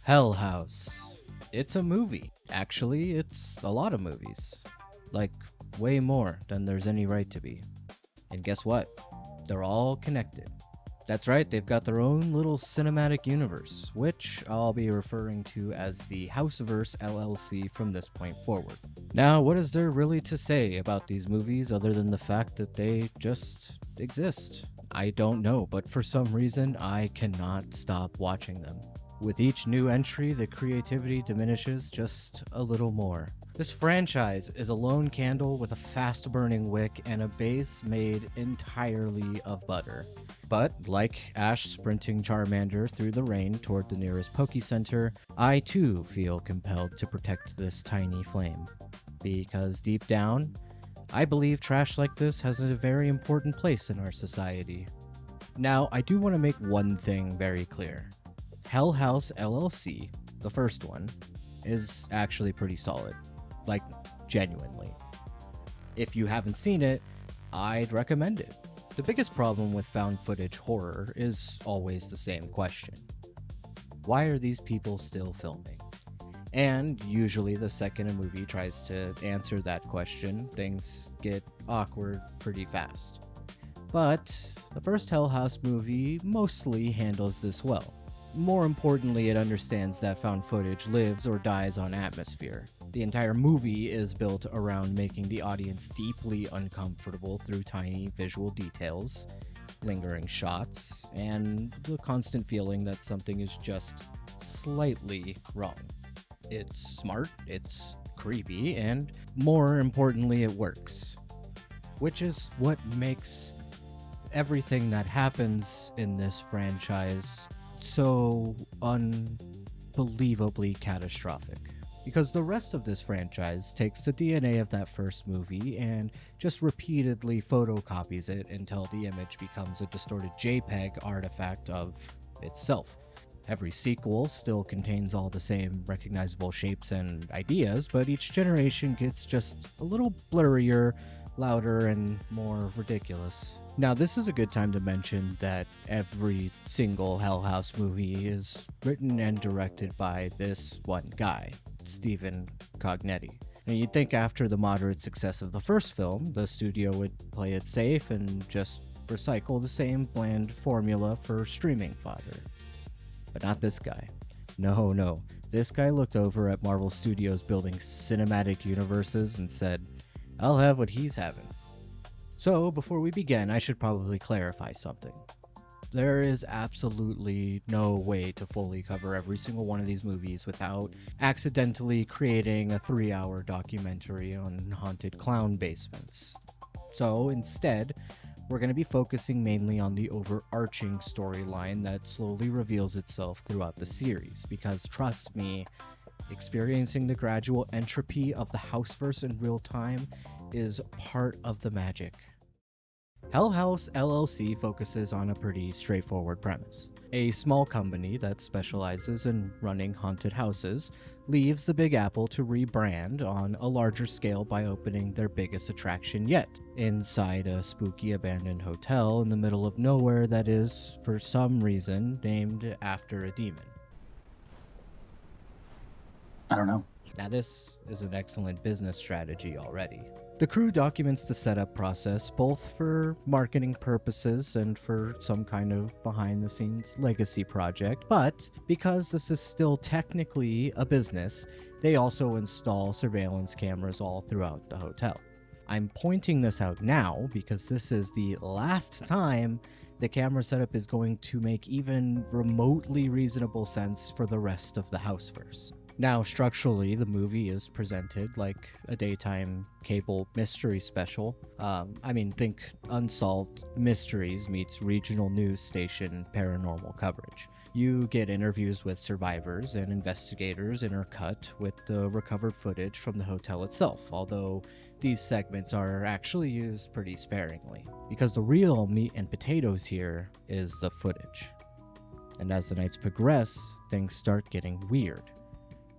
Hell House. It's a movie. Actually, it's a lot of movies. Like, way more than there's any right to be. And guess what? They're all connected. That's right, they've got their own little cinematic universe, which I'll be referring to as the Houseverse LLC from this point forward. Now, what is there really to say about these movies other than the fact that they just exist? I don't know, but for some reason, I cannot stop watching them. With each new entry, the creativity diminishes just a little more. This franchise is a lone candle with a fast burning wick and a base made entirely of butter. But, like Ash sprinting Charmander through the rain toward the nearest Poke Center, I too feel compelled to protect this tiny flame. Because deep down, I believe trash like this has a very important place in our society. Now, I do want to make one thing very clear. House LLC, the first one, is actually pretty solid. Like, genuinely. If you haven't seen it, I'd recommend it. The biggest problem with found footage horror is always the same question. Why are these people still filming? And usually the second a movie tries to answer that question, things get awkward pretty fast. But the first Hell House movie mostly handles this well. More importantly, it understands that found footage lives or dies on atmosphere. The entire movie is built around making the audience deeply uncomfortable through tiny visual details, lingering shots, and the constant feeling that something is just slightly wrong. It's smart, it's creepy, and more importantly, it works. Which is what makes everything that happens in this franchise so unbelievably catastrophic. Because the rest of this franchise takes the DNA of that first movie and just repeatedly photocopies it until the image becomes a distorted JPEG artifact of itself. Every sequel still contains all the same recognizable shapes and ideas, but each generation gets just a little blurrier, louder, and more ridiculous. Now, this is a good time to mention that every single Hell House movie is written and directed by this one guy, Stephen Cognetti. And you'd think after the moderate success of the first film, the studio would play it safe and just recycle the same bland formula for streaming fodder. But not this guy. No. This guy looked over at Marvel Studios building cinematic universes and said, I'll have what he's having. So, before we begin, I should probably clarify something. There is absolutely no way to fully cover every single one of these movies without accidentally creating a 3-hour documentary on haunted clown basements. So, instead, we're going to be focusing mainly on the overarching storyline that slowly reveals itself throughout the series, because trust me, experiencing the gradual entropy of the Houseverse in real time is part of the magic. House LLC focuses on a pretty straightforward premise. A small company that specializes in running haunted houses leaves the Big Apple to rebrand on a larger scale by opening their biggest attraction yet, inside a spooky abandoned hotel in the middle of nowhere that is, for some reason, named after a demon. I don't know. Now, this is an excellent business strategy already. The crew documents the setup process both for marketing purposes and for some kind of behind-the-scenes legacy project, but because this is still technically a business, they also install surveillance cameras all throughout the hotel. I'm pointing this out now because this is the last time the camera setup is going to make even remotely reasonable sense for the rest of the Houseverse. Now, structurally, the movie is presented like a daytime cable mystery special. Think Unsolved Mysteries meets regional news station paranormal coverage. You get interviews with survivors and investigators intercut with the recovered footage from the hotel itself, although these segments are actually used pretty sparingly, because the real meat and potatoes here is the footage. And as the nights progress, things start getting weird.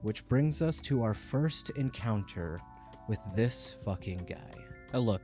Which brings us to our first encounter with this fucking guy. Look,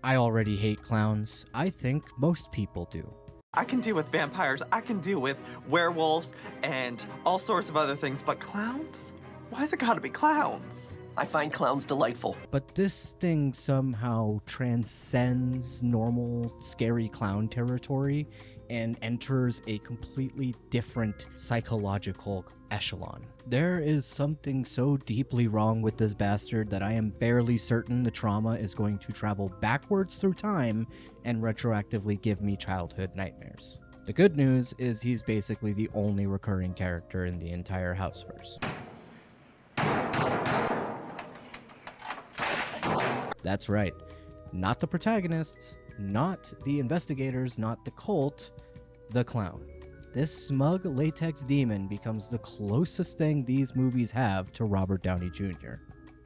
I already hate clowns. I think most people do. I can deal with vampires, I can deal with werewolves, and all sorts of other things, but clowns? Why's it gotta be clowns? I find clowns delightful. But this thing somehow transcends normal scary clown territory and enters a completely different psychological echelon. There is something so deeply wrong with this bastard that I am barely certain the trauma is going to travel backwards through time and retroactively give me childhood nightmares. The good news is he's basically the only recurring character in the entire Houseverse. That's right. Not the protagonists, not the investigators, not the cult, the clown. This smug latex demon becomes the closest thing these movies have to Robert Downey Jr.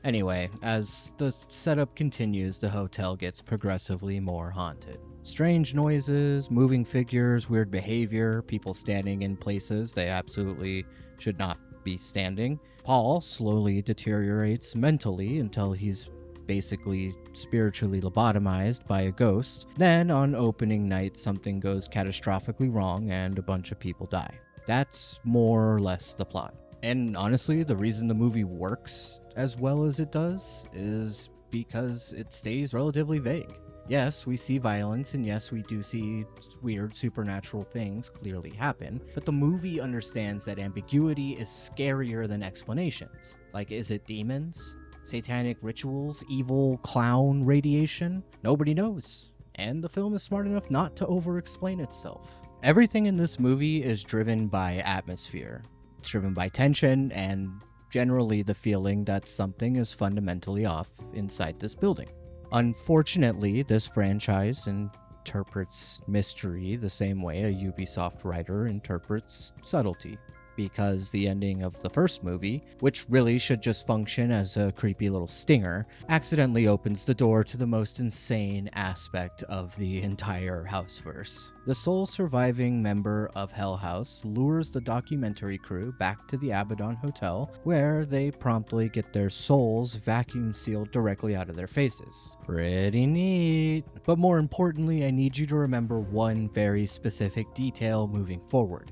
Anyway, as the setup continues, the hotel gets progressively more haunted. Strange noises, moving figures, weird behavior, people standing in places they absolutely should not be standing. Paul slowly deteriorates mentally until he's basically spiritually lobotomized by a ghost. Then, on opening night, something goes catastrophically wrong and a bunch of people die. That's more or less the plot. And honestly, the reason the movie works as well as it does is because it stays relatively vague. Yes, we see violence, and yes, we do see weird supernatural things clearly happen, but the movie understands that ambiguity is scarier than explanations. Like, is it demons? Satanic rituals, evil clown radiation? Nobody knows. And the film is smart enough not to over-explain itself. Everything in this movie is driven by atmosphere. It's driven by tension and generally the feeling that something is fundamentally off inside this building. Unfortunately, this franchise interprets mystery the same way a Ubisoft writer interprets subtlety. Because the ending of the first movie, which really should just function as a creepy little stinger, accidentally opens the door to the most insane aspect of the entire Houseverse. The sole surviving member of Hell House lures the documentary crew back to the Abaddon Hotel, where they promptly get their souls vacuum sealed directly out of their faces. Pretty neat. But more importantly, I need you to remember one very specific detail moving forward.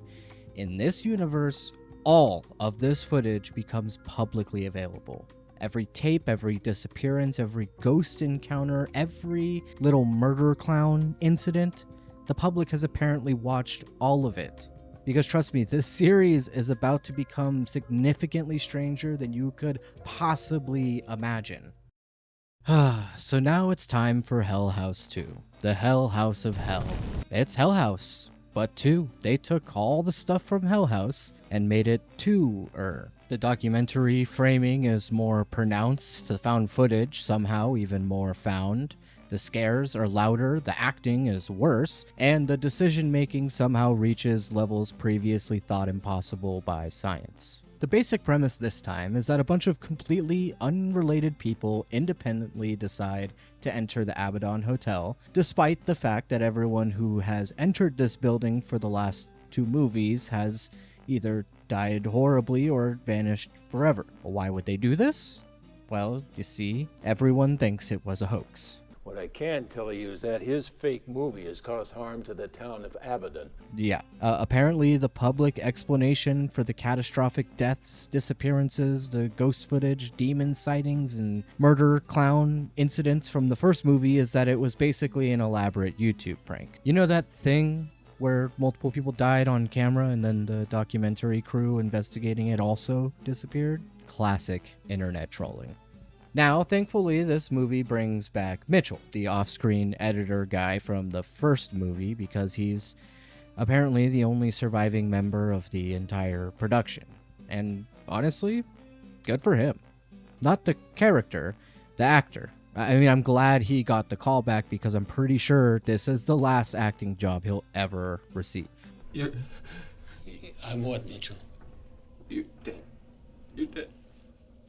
In this universe, all of this footage becomes publicly available. Every tape, every disappearance, every ghost encounter, every little murder clown incident, the public has apparently watched all of it. Because trust me, this series is about to become significantly stranger than you could possibly imagine. So now it's time for Hell House 2. The Hell House of Hell. It's Hell House. But 2, they took all the stuff from Hell House and made it 2-er. The documentary framing is more pronounced, the found footage somehow even more found. The scares are louder, the acting is worse, and the decision-making somehow reaches levels previously thought impossible by science. The basic premise this time is that a bunch of completely unrelated people independently decide to enter the Abaddon Hotel, despite the fact that everyone who has entered this building for the last 2 movies has either died horribly or vanished forever. Why would they do this? Well, you see, everyone thinks it was a hoax. What I can tell you is that his fake movie has caused harm to the town of Abaddon. Yeah. Apparently, the public explanation for the catastrophic deaths, disappearances, the ghost footage, demon sightings, and murder clown incidents from the first movie is that it was basically an elaborate YouTube prank. You know that thing where multiple people died on camera and then the documentary crew investigating it also disappeared? Classic internet trolling. Now, thankfully, this movie brings back Mitchell, the off-screen editor guy from the first movie, because he's apparently the only surviving member of the entire production. And honestly, good for him. Not the character, the actor. I mean, I'm glad he got the call back because I'm pretty sure this is the last acting job he'll ever receive. I'm what, Mitchell? You're dead. You're dead.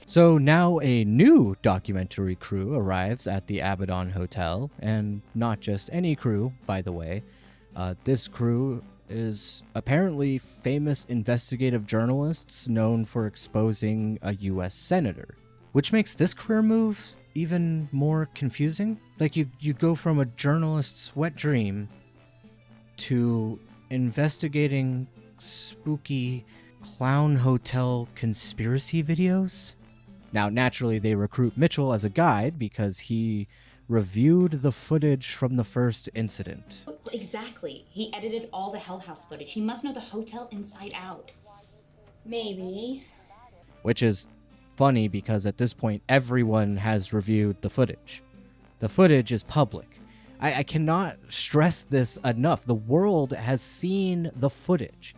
So now a new documentary crew arrives at the Abaddon Hotel, and not just any crew, by the way. This crew is apparently famous investigative journalists known for exposing a U.S. senator, which makes this career move even more confusing. Like, you go from a journalist's wet dream to investigating spooky clown hotel conspiracy videos. Now, naturally, they recruit Mitchell as a guide because he reviewed the footage from the first incident. Exactly. He edited all the Hell House footage. He must know the hotel inside out. Maybe. Which is funny because at this point, everyone has reviewed the footage. The footage is public. I cannot stress this enough. The world has seen the footage.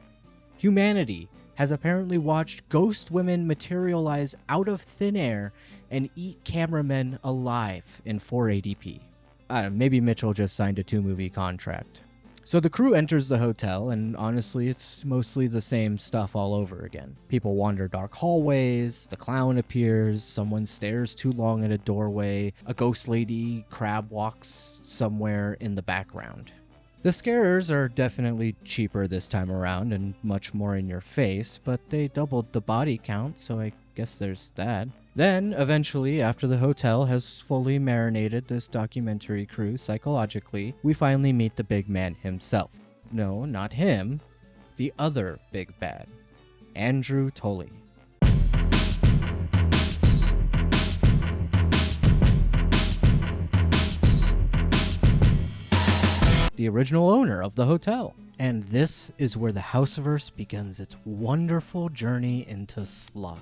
Humanity has apparently watched ghost women materialize out of thin air and eat cameramen alive in 480p. Maybe Mitchell just signed a 2-movie contract. So the crew enters the hotel, and honestly, it's mostly the same stuff all over again. People wander dark hallways, the clown appears, someone stares too long at a doorway, a ghost lady crab walks somewhere in the background. The scarers are definitely cheaper this time around and much more in your face, but they doubled the body count, so I guess there's that. Then, eventually, after the hotel has fully marinated this documentary crew psychologically, we finally meet the big man himself. No, not him. The other big bad. Andrew Tully. The original owner of the hotel. And this is where the Houseverse begins its wonderful journey into slop.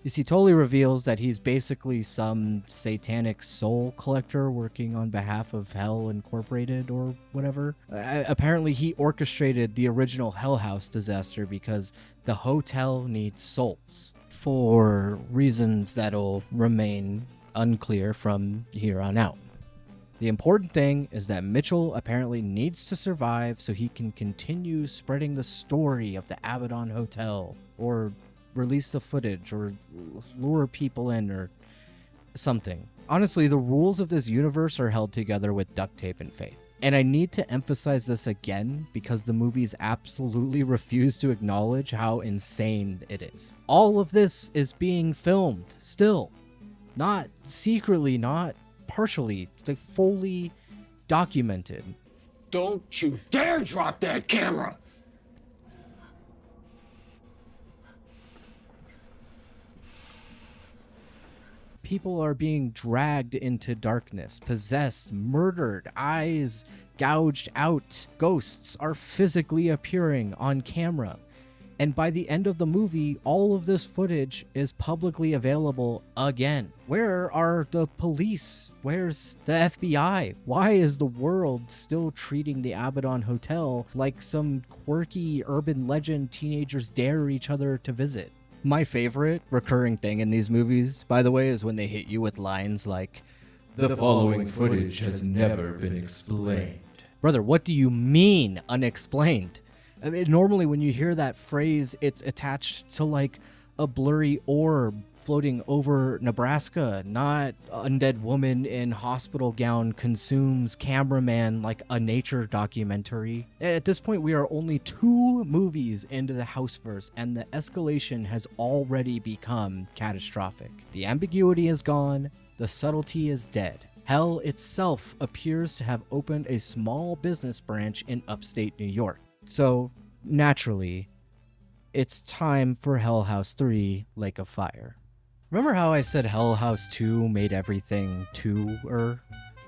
You see, Tully reveals that he's basically some satanic soul collector working on behalf of Hell Incorporated or whatever. Apparently, he orchestrated the original Hell House disaster because the hotel needs souls for reasons that'll remain unclear from here on out. The important thing is that Mitchell apparently needs to survive so he can continue spreading the story of the Abaddon Hotel, or release the footage, or lure people in, or something. Honestly, the rules of this universe are held together with duct tape and faith. And I need to emphasize this again because the movies absolutely refuse to acknowledge how insane it is. All of this is being filmed still. Not secretly, not partially. It's like fully documented. Don't you dare drop that camera! People are being dragged into darkness, possessed, murdered, eyes gouged out. Ghosts are physically appearing on camera. And by the end of the movie, all of this footage is publicly available again. Where are the police? Where's the FBI? Why is the world still treating the Abaddon Hotel like some quirky urban legend teenagers dare each other to visit? My favorite recurring thing in these movies, by the way, is when they hit you with lines like, "The following footage has never been explained." Brother, what do you mean unexplained? I mean, normally when you hear that phrase, it's attached to like a blurry orb floating over Nebraska, not undead woman in hospital gown consumes cameraman like a nature documentary. At this point, we are only 2 movies into the Houseverse, and the escalation has already become catastrophic. The ambiguity is gone, the subtlety is dead. Hell itself appears to have opened a small business branch in upstate New York. So, naturally, it's time for Hell House 3, Lake of Fire. Remember how I said Hell House 2 made everything 2-er?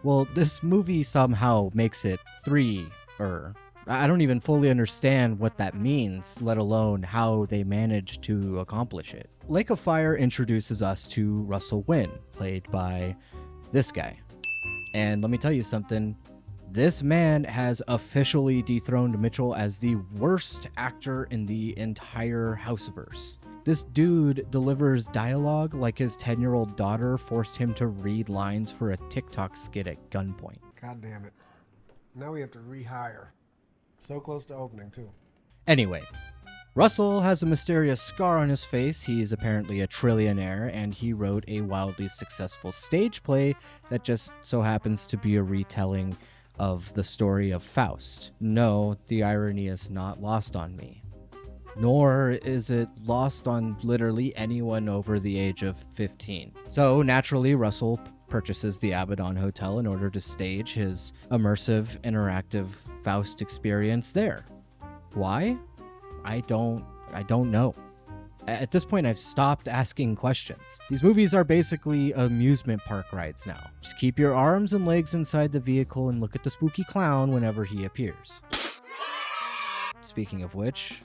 Well, this movie somehow makes it 3-er. I don't even fully understand what that means, let alone how they managed to accomplish it. Lake of Fire introduces us to Russell Wynn, played by this guy. And let me tell you something. This man has officially dethroned Mitchell as the worst actor in the entire Houseverse. This dude delivers dialogue like his 10-year-old daughter forced him to read lines for a TikTok skit at gunpoint. God damn it. Now we have to rehire. So close to opening, too. Anyway, Russell has a mysterious scar on his face. He's apparently a trillionaire, and he wrote a wildly successful stage play that just so happens to be a retelling of the story of Faust. No, the irony is not lost on me. Nor is it lost on literally anyone over the age of 15. So naturally, Russell purchases the Abaddon Hotel in order to stage his immersive, interactive Faust experience there. Why? I don't know. At this point, I've stopped asking questions. These movies are basically amusement park rides now. Just keep your arms and legs inside the vehicle and look at the spooky clown whenever he appears. Speaking of which,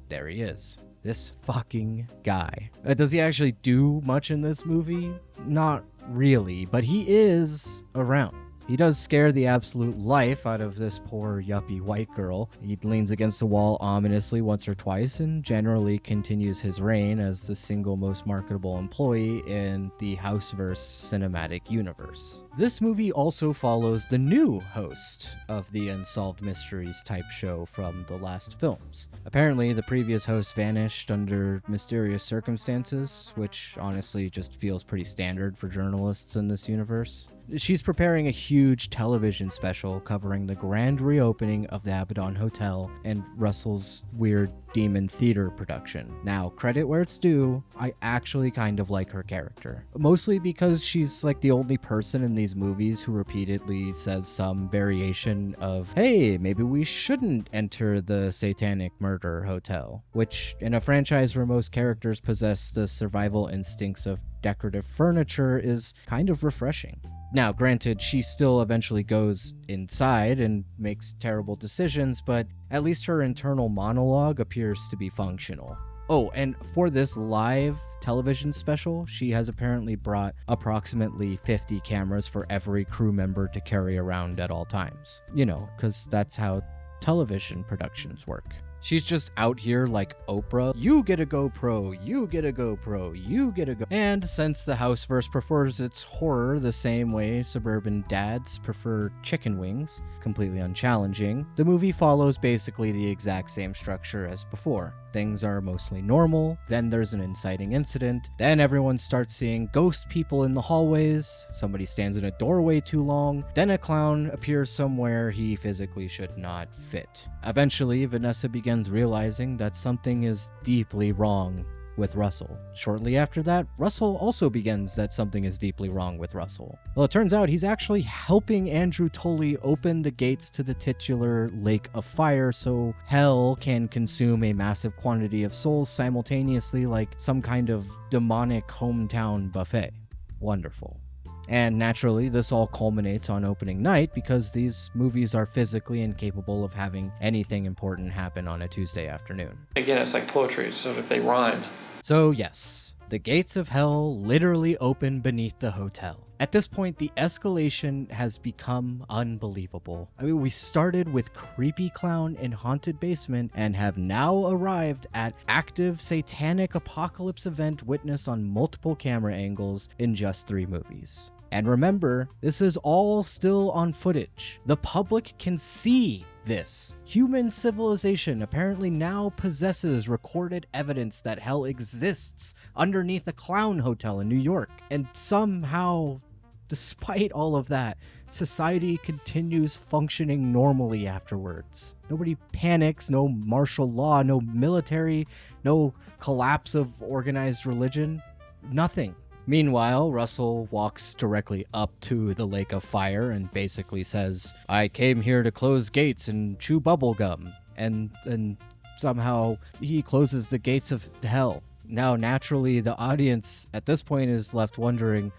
there he is. This fucking guy. Does he actually do much in this movie? Not really, but he is around. He does scare the absolute life out of this poor yuppie white girl. He leans against the wall ominously once or twice and generally continues his reign as the single most marketable employee in the Houseverse cinematic universe. This movie also follows the new host of the Unsolved Mysteries type show from the last films. Apparently, the previous host vanished under mysterious circumstances, which honestly just feels pretty standard for journalists in this universe. She's preparing a huge television special covering the grand reopening of the Abaddon Hotel and Russell's weird demon theater production. Now, credit where it's due, I actually kind of like her character. Mostly because she's like the only person in these movies who repeatedly says some variation of, hey, maybe we shouldn't enter the satanic murder hotel, which in a franchise where most characters possess the survival instincts of decorative furniture is kind of refreshing. Now, granted, she still eventually goes inside and makes terrible decisions, but at least her internal monologue appears to be functional. Oh, and for this live television special, she has apparently brought approximately 50 cameras for every crew member to carry around at all times. You know, because that's how television productions work. She's just out here like Oprah. You get a GoPro, you get a GoPro, you get a GoPro. And since the Houseverse prefers its horror the same way suburban dads prefer chicken wings, completely unchallenging, the movie follows basically the exact same structure as before. Things are mostly normal, then there's an inciting incident, then everyone starts seeing ghost people in the hallways, somebody stands in a doorway too long, then a clown appears somewhere he physically should not fit. Eventually, Vanessa begins realizing that something is deeply wrong with Russell. Shortly after that, Russell also begins that something is deeply wrong with Russell. Well, it turns out he's actually helping Andrew Tully open the gates to the titular Lake of Fire so hell can consume a massive quantity of souls simultaneously like some kind of demonic hometown buffet. Wonderful. And naturally, this all culminates on opening night because these movies are physically incapable of having anything important happen on a Tuesday afternoon. Again, it's like poetry, so if they rhyme. So yes, the gates of hell literally open beneath the hotel. At this point, the escalation has become unbelievable. I mean, we started with creepy clown in haunted basement and have now arrived at active satanic apocalypse event witnessed on multiple camera angles in just 3 movies. And remember, this is all still on footage. The public can see this. Human civilization apparently now possesses recorded evidence that hell exists underneath a clown hotel in New York. And somehow, despite all of that, society continues functioning normally afterwards. Nobody panics, no martial law, no military, no collapse of organized religion, nothing. Meanwhile, Russell walks directly up to the Lake of Fire and basically says, I came here to close gates and chew bubblegum. And somehow he closes the gates of hell. Now, naturally, the audience at this point is left wondering,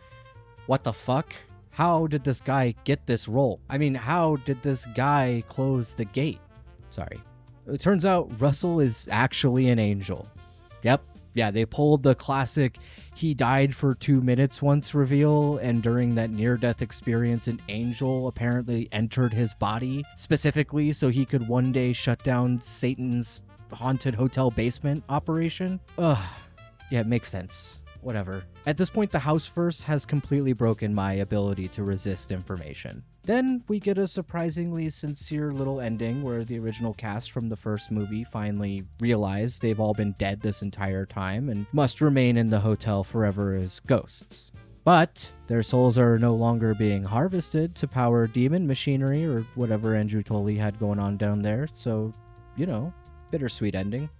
what the fuck? How did this guy get this role? I mean, how did this guy close the gate? Sorry. It turns out Russell is actually an angel. Yep. Yeah, they pulled the classic he died for 2 minutes once reveal, and during that near-death experience, an angel apparently entered his body, specifically so he could one day shut down Satan's haunted hotel basement operation. Ugh. Yeah, it makes sense. Whatever. At this point, the Houseverse has completely broken my ability to resist information. Then we get a surprisingly sincere little ending where the original cast from the first movie finally realize they've all been dead this entire time and must remain in the hotel forever as ghosts. But their souls are no longer being harvested to power demon machinery or whatever Andrew Tully had going on down there, so, you know, bittersweet ending.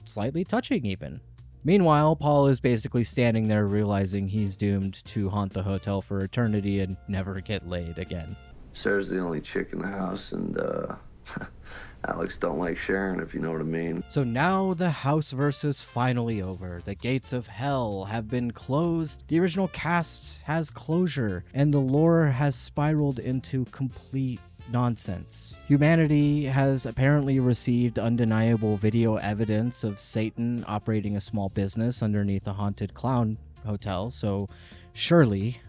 Slightly touching even. Meanwhile, Paul is basically standing there realizing he's doomed to haunt the hotel for eternity and never get laid again. Sarah's the only chick in the house, and Alex don't like Sharon, if you know what I mean. So now the Houseverse is finally over. The gates of hell have been closed. The original cast has closure, and the lore has spiraled into complete nonsense. Humanity has apparently received undeniable video evidence of Satan operating a small business underneath a haunted clown hotel, so surely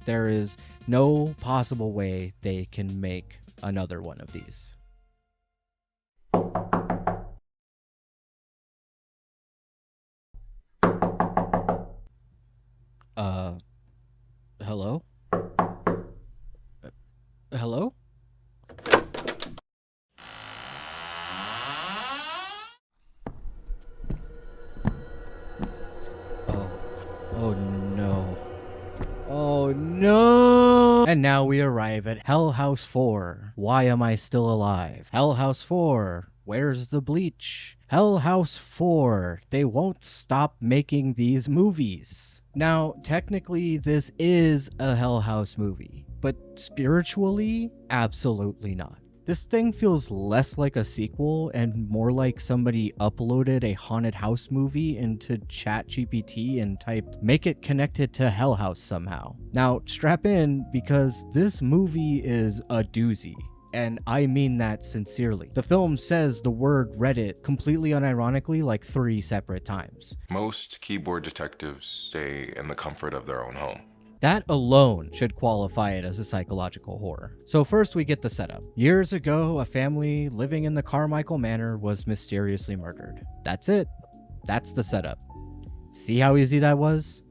there is no possible way they can make another one of these. Hello? Hello? Oh no. Oh no! And now we arrive at Hell House 4. Why am I still alive? Hell House 4. Where's the bleach? Hell House 4. They won't stop making these movies. Now, technically, this is a Hell House movie, but spiritually, absolutely not. This thing feels less like a sequel and more like somebody uploaded a haunted house movie into ChatGPT and typed, "Make it connected to Hell House somehow." Now, strap in because this movie is a doozy. And I mean that sincerely. The film says the word Reddit completely unironically like 3 separate times. Most keyboard detectives stay in the comfort of their own home. That alone should qualify it as a psychological horror. So first we get the setup. Years ago, a family living in the Carmichael Manor was mysteriously murdered. That's it. That's the setup. See how easy that was?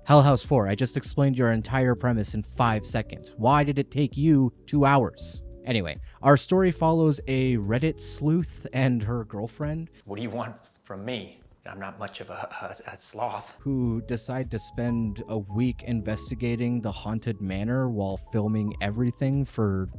Hell House 4, I just explained your entire premise in 5 seconds. Why did it take you 2 hours? Anyway, our story follows a Reddit sleuth and her girlfriend. What do you want from me? I'm not much of a sloth. Who decide to spend a week investigating the haunted manor while filming everything for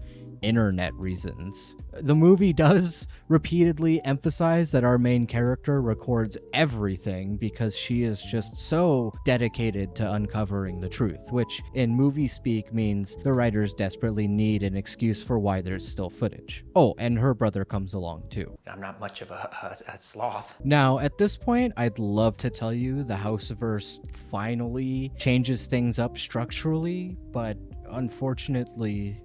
internet reasons. The movie does repeatedly emphasize that our main character records everything because she is just so dedicated to uncovering the truth, which in movie speak means the writers desperately need an excuse for why there's still footage. Oh, and her brother comes along too. I'm not much of a sloth. Now, at this point, I'd love to tell you the Houseverse finally changes things up structurally, but unfortunately,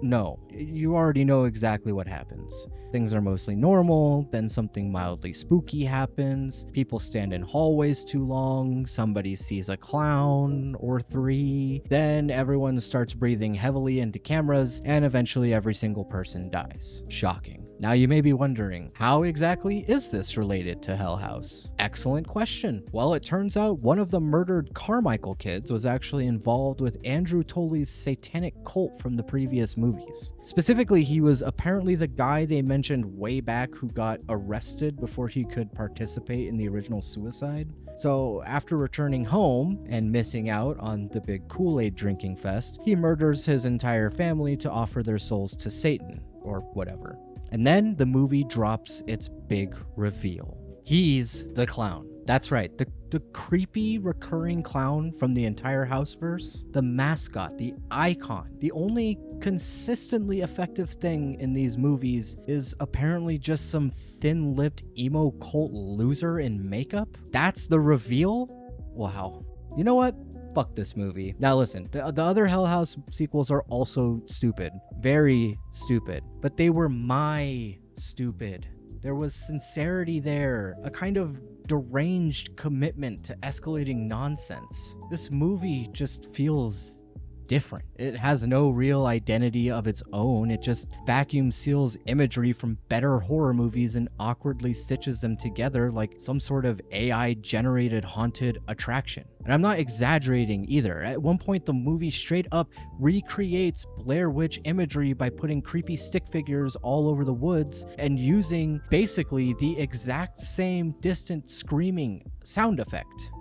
no. You already know exactly what happens. Things are mostly normal, then something mildly spooky happens, people stand in hallways too long, somebody sees a clown or 3, then everyone starts breathing heavily into cameras, and eventually every single person dies. Shocking. Now you may be wondering, how exactly is this related to Hell House? Excellent question. Well, it turns out one of the murdered Carmichael kids was actually involved with Andrew Tolley's satanic cult from the previous movies. Specifically, he was apparently the guy they mentioned way back who got arrested before he could participate in the original suicide. So after returning home and missing out on the big Kool-Aid drinking fest, he murders his entire family to offer their souls to Satan, or whatever. And then the movie drops its big reveal. He's the clown. That's right, the creepy recurring clown from the entire Houseverse, the mascot, the icon. The only consistently effective thing in these movies is apparently just some thin-lipped emo cult loser in makeup. That's the reveal? Wow. You know what? Fuck this movie. Now listen, the other Hell House sequels are also stupid. Very stupid. But they were my stupid. There was sincerity there, a kind of deranged commitment to escalating nonsense. This movie just feels different. It has no real identity of its own. It just vacuum seals imagery from better horror movies and awkwardly stitches them together like some sort of AI generated haunted attraction. And I'm not exaggerating either. At one point, the movie straight up recreates Blair Witch imagery by putting creepy stick figures all over the woods and using basically the exact same distant screaming sound effect.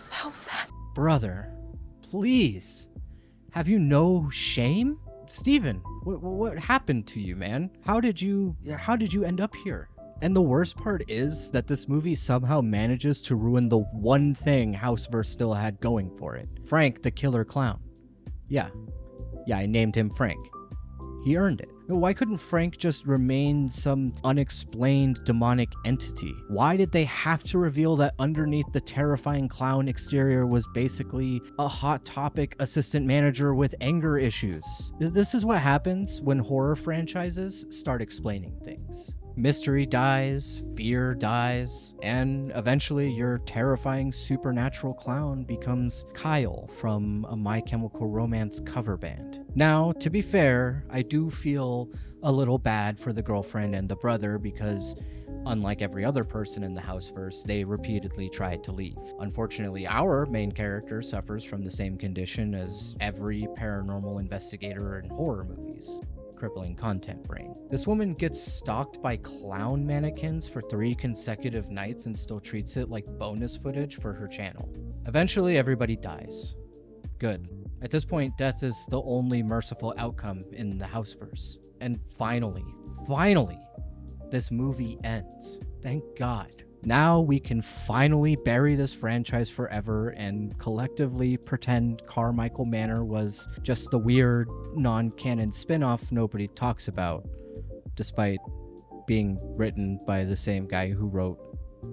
How's that? Brother, please, have you no shame? Steven, what happened to you, man? How did you end up here? And the worst part is that this movie somehow manages to ruin the one thing Houseverse still had going for it. Frank the killer clown. Yeah, I named him Frank. He earned it. Why couldn't Frank just remain some unexplained demonic entity? Why did they have to reveal that underneath the terrifying clown exterior was basically a Hot Topic assistant manager with anger issues? This is what happens when horror franchises start explaining things. Mystery dies, fear dies, and eventually your terrifying supernatural clown becomes Kyle from a My Chemical Romance cover band. Now, to be fair, I do feel a little bad for the girlfriend and the brother because, unlike every other person in the Houseverse, they repeatedly tried to leave. Unfortunately, our main character suffers from the same condition as every paranormal investigator in horror movies. Crippling content brain. This woman gets stalked by clown mannequins for 3 consecutive nights and still treats it like bonus footage for her channel. Eventually, everybody dies. Good. At this point, death is the only merciful outcome in the Houseverse. And finally, this movie ends. Thank God. Now we can finally bury this franchise forever and collectively pretend Carmichael Manor was just the weird, non-canon spin-off nobody talks about, despite being written by the same guy who wrote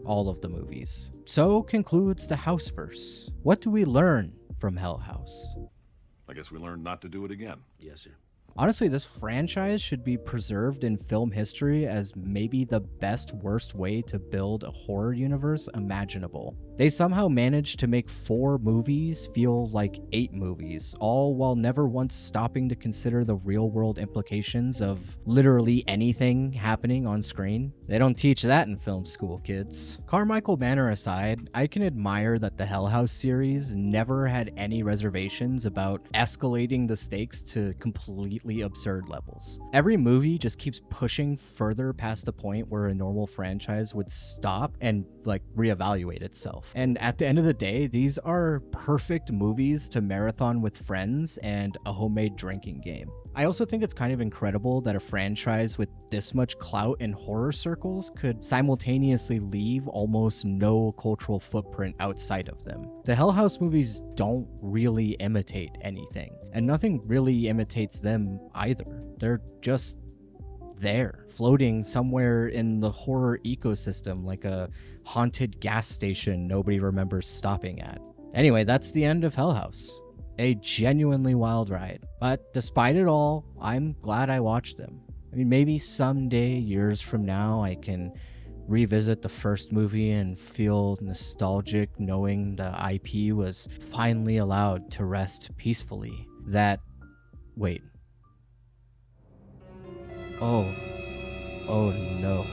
all of the movies. So concludes the Houseverse. What do we learn from Hell House? I guess we learned not to do it again. Yes, sir. Honestly, this franchise should be preserved in film history as maybe the best, worst way to build a horror universe imaginable. They somehow managed to make 4 movies feel like 8 movies, all while never once stopping to consider the real-world implications of literally anything happening on screen. They don't teach that in film school, kids. Carmichael Manor aside, I can admire that the Hell House series never had any reservations about escalating the stakes to completely absurd levels. Every movie just keeps pushing further past the point where a normal franchise would stop and reevaluate itself. And at the end of the day, these are perfect movies to marathon with friends and a homemade drinking game. I also think it's kind of incredible that a franchise with this much clout in horror circles could simultaneously leave almost no cultural footprint outside of them. The Hell House movies don't really imitate anything, and nothing really imitates them either. They're just there, floating somewhere in the horror ecosystem like a haunted gas station nobody remembers stopping at. Anyway, that's the end of Hell House. A genuinely wild ride. But despite it all, I'm glad I watched them. I mean, maybe someday, years from now, I can revisit the first movie and feel nostalgic knowing the IP was finally allowed to rest peacefully. Wait. Oh no.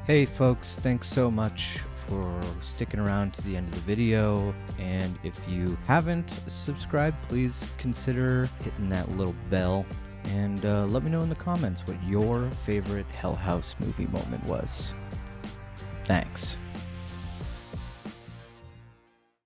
Hey folks, thanks so much for sticking around to the end of the video, and if you haven't subscribed, please consider hitting that little bell, and let me know in the comments what your favorite Hell House movie moment was. Thanks.